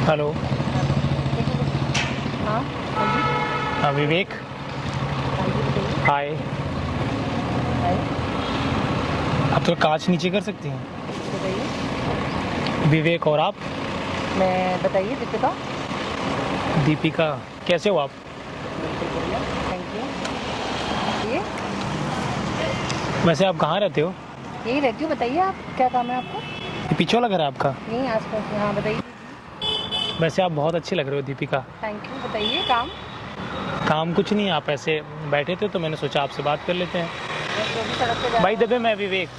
Hello. हाँ हाँ जी। हाँ विवेक। हाँ जी बताइए। हाय। हाय। आप तो कांच नीचे कर सकती हैं। बताइए। विवेक और आप? मैं बताइए दीपिका। दीपिका। कैसे हो आप? बिल्कुल बढ़िया। Thank you. ये वैसे आप कहाँ रहते हो? यही रहती हूँ। बताइए आप क्या काम है आपको? ये पीछे लग रहा है आपका। यहीं आस पास। हाँ बताइए। वैसे आप बहुत अच्छी लग रहे हो दीपिका। Thank you. बताइए काम। काम कुछ नहीं, आप ऐसे बैठे थे तो मैंने सोचा आपसे बात कर लेते हैं। बस जो भी सड़क पे जा भाई रहा दबे, मैं विवेक।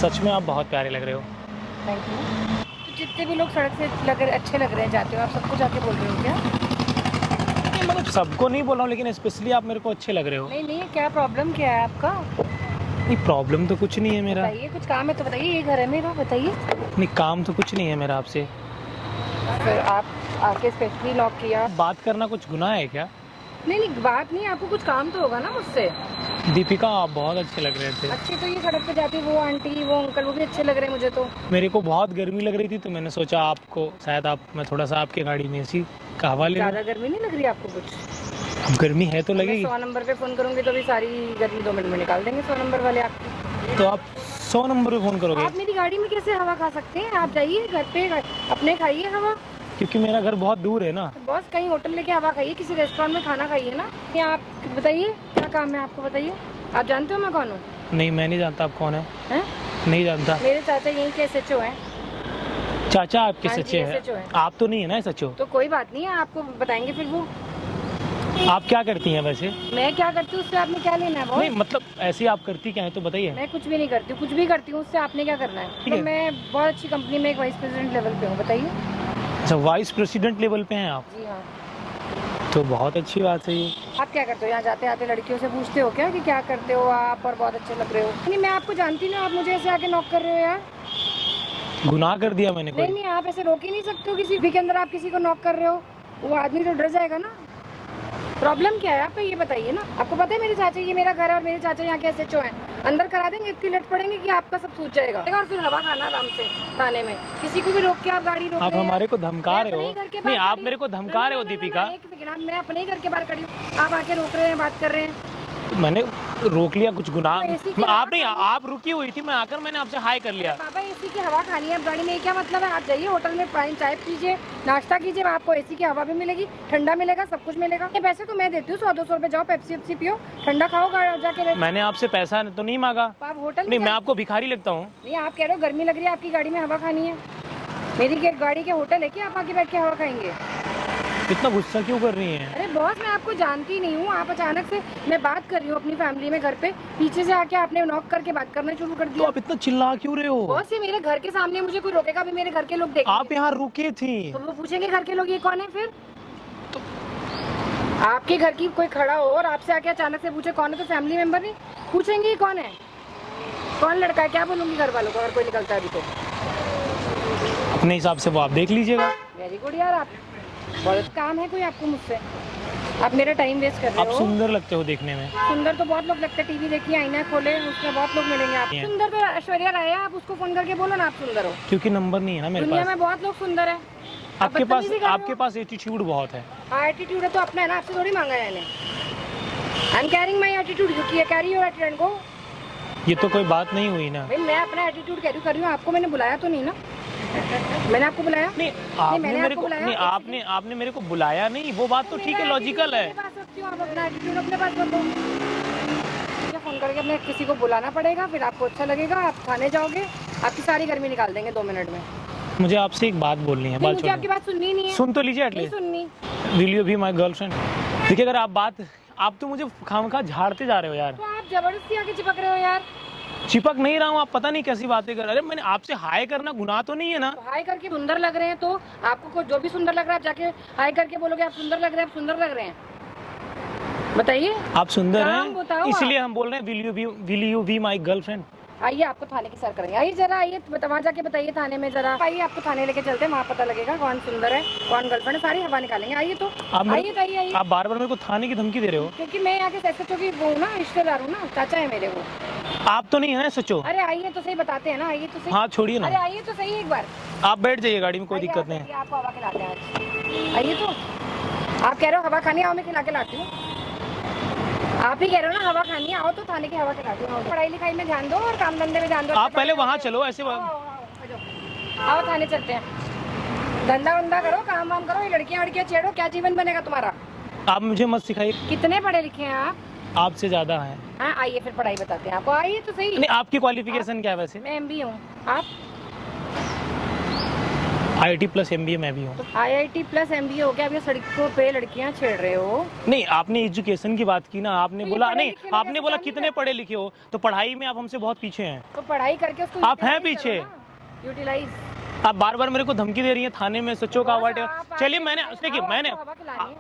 सच में आप बहुत प्यारे लग रहे हो। है। Thank you. तो जितने भी लोग सड़क से अच्छे लग रहे हैं जाते हो, आप सबको जाके बोल रहे हो क्या? नहीं मतलब सबको नहीं बोल रहा हूँ, लेकिन स्पेशली आप मेरे को अच्छे लग रहे हो। नहीं नहीं, क्या प्रॉब्लम क्या है आपका? नहीं प्रॉब्लम तो कुछ नहीं है मेरा। बताइए, कुछ काम है तो बताइए। ये घर है मेरा, बताइए। नहीं काम तो कुछ नहीं है मेरा आपसे। फिर आप आके स्पेशली लॉक किया? बात करना कुछ गुनाह है क्या? नहीं नहीं, बात नहीं। आपको कुछ काम तो होगा ना मुझसे। दीपिका आप बहुत अच्छे लग रहे थे। अच्छे तो ये सड़क पे जाती वो आंटी वो अंकल वो भी अच्छे लग रहे हैं मुझे तो। मेरे को बहुत गर्मी लग रही थी तो मैंने सोचा आपको शायद मैं थोड़ा सा आपकी गाड़ी में एसी का हवा ले लूं। ज्यादा गर्मी नहीं लग रही आपको कुछ? अब गर्मी है तो मैं लगेगी। 100 नंबर पे फोन करूंगी तो भी सारी गर्मी 2 मिनट में निकाल देंगे 100 नंबर वाले आपकी। तो आप 100 नंबर पे फ़ोन करोगे? आप मेरी गाड़ी में कैसे हवा खा सकते हैं? आप जाइए घर पे अपने खाइए हवा। क्योंकि मेरा घर बहुत दूर है ना। तो बॉस कहीं होटल लेके हवा खाइए, किसी रेस्टोरेंट में खाना खाइए ना। या आप बताइए क्या काम है आपको, बताइए। आप जानते हो मैं कौन हूँ? नहीं मैं नहीं जानता आप कौन है। हैं? नहीं जानता। मेरे चाचा यहीं के SHO हैं। चाचा आपके हाँ जी, सच्चे SHO हैं? है। आप तो नहीं है ना सच्चो? तो कोई बात नहीं है, आपको बताएंगे फिर वो। आप क्या करती हैं वैसे? मैं क्या करती हूँ उससे आपने क्या लेना है बॉस? नहीं मतलब ऐसे आप करती क्या है तो बताइए। मैं कुछ भी नहीं करती हूँ, कुछ भी करती हूँ उससे आपने क्या करना है? ठीक है। तो मैं बहुत अच्छी कंपनी में एक वाइस प्रेसिडेंट लेवल पे हूँ, बताइए। अच्छा वाइस प्रेसिडेंट लेवल पे हैं आप? जी हाँ। तो बहुत अच्छी बात है ये। आप क्या करते हो यहाँ जाते आते? लड़कियों से पूछते हो क्या कि क्या करते हो आप और बहुत अच्छे लग रहे हो? नहीं, मैं आपको जानती नहीं, आप मुझे ऐसे आके नॉक कर रहे हो यार। गुनाह कर दिया मैंने नहीं कोई? नहीं, आप ऐसे रोक ही नहीं सकते हो किसी भी के अंदर। आप किसी को नॉक कर रहे हो, वो आदमी तो डर जाएगा ना। प्रॉब्लम क्या है आपका ये बताइए ना। आपको पता है मेरे चाचा, ये मेरा घर है और मेरे चाचा यहाँ के SHO हैं। अंदर करा देंगे, इतनी लेट पड़ेंगे कि आपका सब सूझ जाएगा और फिर हवा खाना आराम से थाने में। किसी को भी रोक के आप गाड़ी रोक आप रहे हैं। हमारे को धमका रहे मैं हो? अपने ही घर के नहीं बाहर आप खड़ी मेरे को हूँ। धमका रहे हो ना, दीपिका। एक सेकंड, मैं अपने ही घर के बाहर खड़ी हूँ, आप आके रोक रहे हैं, बात कर रहे हैं। मैंने रोक लिया कुछ गुनाह? तो AC की आप हवा नहीं, खानी- आप रुकी हुई थी, मैं आकर मैंने आपसे हाय कर लिया। बाबा AC की हवा खानी है अब गाड़ी में, ये क्या मतलब है? आप जाइए होटल में पानी चाय पीजिए, नाश्ता कीजिए, आपको AC की हवा भी मिलेगी, ठंडा मिलेगा, सब कुछ मिलेगा। ये पैसे तो मैं देती हूँ, 100-200 रुपए। जाओ पेप्सी वेप्सी पियो, ठंडा खाओ जाके। मैंने आपसे पैसा तो नहीं मांगा। आप होटल नहीं में मैं आपको भिखारी लगता हूँ? नहीं, आप कह रहे हो गर्मी लग रही है, आपकी गाड़ी में हवा खानी है। मेरी गाड़ी के होटल है कि आप आके बैठ के हवा खाएंगे? इतना गुस्सा क्यों कर रही हैं? अरे बॉस, मैं आपको जानती नहीं हूँ। आप अचानक से, मैं बात कर रही हूँ अपनी फैमिली में घर पे, पीछे से आके आपने नॉक करके बात करना शुरू कर तो दिया। आप इतना चिल्ला क्यों रहे हो? बॉस ये मेरे घर के सामने, मुझे कोई रोकेगा भी? मेरे घर के लोग देखेंगे आप यहाँ रुके थी तो वो पूछेंगे घर के लोग ये कौन है फिर? आपके घर की कोई खड़ा हो और आपसे आके अचानक से पूछे कौन है, तो फैमिली मेंबर नहीं पूछेंगे ये कौन है, कौन लड़का है? क्या बोलूंगी घर वालों को अगर कोई निकलता है अभी तो? अपने हिसाब से वो आप देख लीजिएगा। वेरी गुड यार, आप बहुत काम है कोई आपको मुझसे? आप मेरा टाइम वेस्ट कर रहे आप हो। सुंदर लगते हो देखने में। सुंदर तो बहुत लोग लगते हैं, टीवी देखिए, आईना खोले, उसमें बहुत लोग मिलेंगे आप। सुंदर तो ऐश्वर्या राय है, आप उसको फोन करके बोलो ना आप सुंदर हो। क्योंकि नंबर नहीं है ना मेरे दुनिया पास। में बहुत लोग सुंदर है। आपके पास एटीट्यूड बहुत है। एटीट्यूड है तो अपना है ना, आपसे थोड़ी मांगा है मैंने। I am carrying my attitude, you carry your attitude को। ये तो कोई बात नहीं हुई ना। भाई मैं अपना एटीट्यूड कैरी कर रही हूँ, आपको मैंने बुलाया तो नहीं ना? मैंने आपको बुलाया? नहीं आपने मैंने मेरे आपको को बुलाया? नहीं, आपने मेरे को बुलाया नहीं, वो बात तो ठीक है, लॉजिकल है। अपने पास रखती हूँ, आप अपना एटीट्यूड अपने पास रखो। फोन करके अपने किसी को बुलाना पड़ेगा, फिर आपको अच्छा लगेगा, आप थाने जाओगे, आपकी सारी गर्मी निकाल देंगे 2 मिनट में। मुझे आपसे एक बात बोलनी है। नहीं, मुझे आपकी बात सुननी नहीं है। सुन तो लीजिए नहीं एटलीस्ट। सुननी। Will you be my girlfriend? देखिए अगर आप तो मुझे खामखा झाड़ते जा रहे हो यार। तो आप जबरदस्ती आके चिपक रहे हो यार। चिपक नहीं रहा हूँ, आप पता नहीं कैसी बातें कर रहे। अरे मैंने आपसे हाय करना गुनाह तो नहीं है ना? तो हाय करके सुंदर लग रहे हैं तो आपको जो भी सुंदर लग रहा है आप जाके हाय करके बोलोगे आप सुंदर लग रहे हैं, आप सुंदर लग रहे हैं। बताइए। आप सुंदर काम बताओ हैं, इसलिए आप। हम बोल रहे हैं will you be my girlfriend? आइए आपको थाने की सर करेंगे, आइए जरा, आइए वहाँ जाके बताइए थाने में जरा। आइए आपको थाने लेके चलते हैं, वहाँ पता लगेगा कौन सुंदर है कौन गर्लफ्रेंड है, सारी हवा निकालेंगे। आइए तो आइए तो आइए। आप बार बार मेरे को थाने की धमकी दे रहे हो। क्योंकि मैं यहाँ के SHO की वो हूँ ना, रिश्तेदार हूँ ना, चाचा है मेरे वो। आप तो नहीं है सचो। अरे आइए तो सही, बताते हैं ना, आइए तो सही। हाँ छोड़िए अरे ना, आइए तो सही एक बार। आप बैठ जाइए गाड़ी में, कोई आइए, दिक्कत आप नहीं बैठिए, है। आपको हवा खिलाते हैं आज। आइए तो, आप कह रहे हो हवा खानी, आओ मैं खिला के लाती हूँ। आप ही कह रहे हो ना हवा खानी है, आओ तो थाने की हवा खिलाती हूँ। पढ़ाई लिखाई में ध्यान दो और काम धंधे में ध्यान दो। आप पहले वहाँ चलो, ऐसे आओ थाने चलते हैं, धंधा वंधा करो, काम वाम करो। ये लड़कियां वड़कियां छेड़ो, क्या जीवन बनेगा तुम्हारा? आप मुझे मत सिखाइए, कितने पढ़े लिखे हैं आप? आपसे ज्यादा है। हाँ आइए फिर पढ़ाई बताते हैं आपको, आइए तो सही। नहीं, आपकी क्वालिफिकेशन क्या है वैसे? मैं MBA हूँ, आप? IIT प्लस MBA मैं भी हूँ। IIT प्लस MBA हो गया, अब ये सड़कों पे लड़कियां छेड़ रहे हो। नहीं, आपने एजुकेशन की बात की ना, आपने तो ये बोला पढ़े नहीं, लिखे लोग आपने ऐसे बोला काम नहीं कितने पढ़े लिखे हो, तो पढ़ाई में आप हमसे बहुत पीछे हैं। तो पढ़ाई करके उसको आप हैं पीछे। यूटिलाइज। आप बार बार मेरे को धमकी दे रही हैं थाने में, सचो का अवार्ड। चलिए मैंने देखिए, मैंने हवा खिलानी है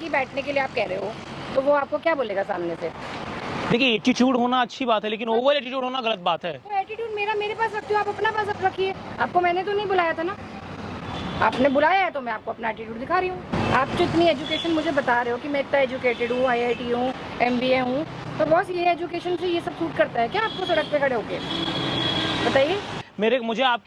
कि बैठने के लिए आप कह रहे हो, तो वो आपको क्या बोलेगा सामने से? देखिए, एटीट्यूड होना अच्छी बात है, लेकिन ओवर एटीट्यूड होना गलत बात है। तो एटीट्यूड मेरे पास रखते हो, आप अपना पास रखिए। आपको मैंने तो नहीं बुलाया था ना, आपने बुलाया है तो मैं आपको अपना एटीट्यूड दिखा रही हूँ। आप जो इतनी एजुकेशन मुझे बता रहे हो कि मैं इतना एजुकेटेड हूँ, IIT हूँ, MBA हूँ, तो बॉस ये एजुकेशन से ये सब सूट करता है क्या आपको सड़क पे खड़े होके? बताइए। मुझे आप